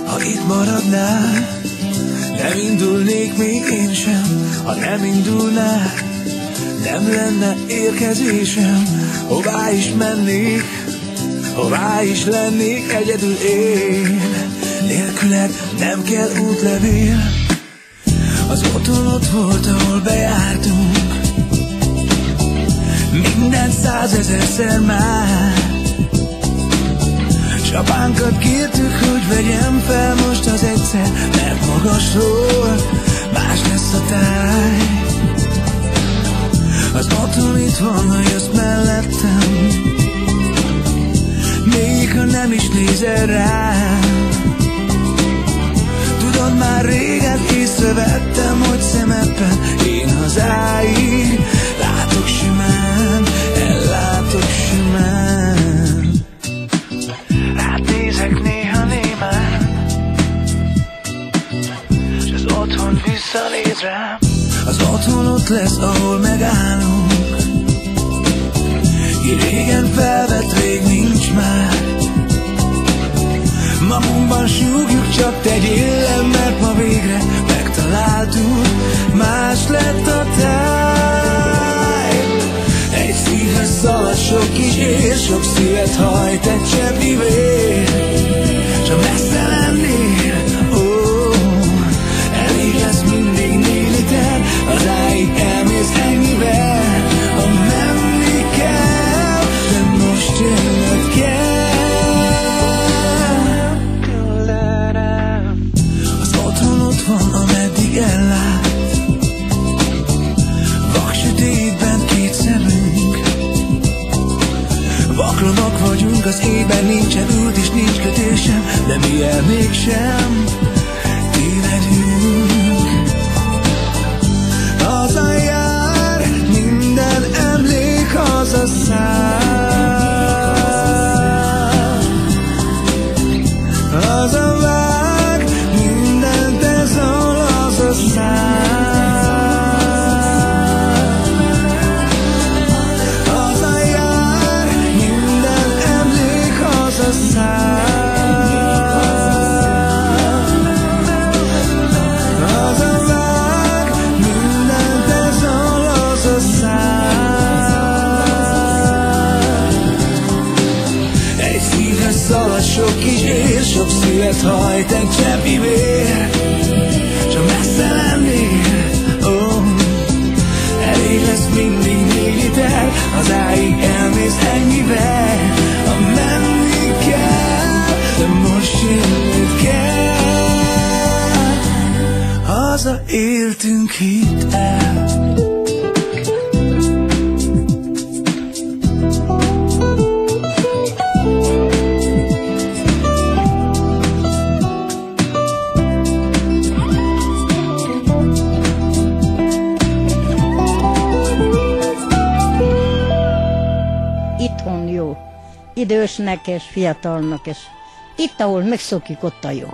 ha itt maradnál. Nem indulnék még én sem, ha nem indulnál. Nem lenne érkezésem, hová is mennék, hová is lennék egyedül én. Nélküled nem kell útlevél, az otthon ott volt, ahol bejártunk. Minden 100 000-szer már. S apánkat kértük, hogy vegyem fel most az egyszer, mert magasról más lesz a táj. Az otthon itt van, ha jössz mellettem, még ha nem is nézel rám. Tudod, már régen észrevettem, hogy szemedben én hazáig látok simán, ellátok simán. Rád nézek néha némán, s az otthon visszanéz rám. Az otthon ott lesz, ahol megállunk. Ki régen felvett, rég nincs már. Magunkban súgjuk, csak tegyél le, mert ma végre megtaláltuk. Más lett a táj. Egy szívhez szalad sok kis ér, sok szívet hajt egy cseppnyi vér. S ha messze lennél, ó, elég lesz mindig 4 liter. Hazáig elmész ennyivel, ha menni kell, de most jönnöd kell. Van, ameddig ellát. Vaksötétben 2 szemünk. Vaklovak vagyunk, az égben nincsen út és nincs kötésem, de mi el mégsem tévedünk. Hazajár, minden emlék hazaszáll. Hazavág, mindent ezzel hazajár, minden emlék hazaszáll. Hazavág, mindent ezzel hazaszáll. Egy szívhez szalad sok kis ér, sok szívet hajt egy cseppnyi vér. S ha messze lennél, ó, elég lesz mindig 4 liter. Hazáig elmész ennyivel, ha menni kell, de most jönnöd kell. Hazaértünk, hidd el. Itthon jó, idősnek és fiatalnak, és itt, ahol megszokjuk, ott a jó.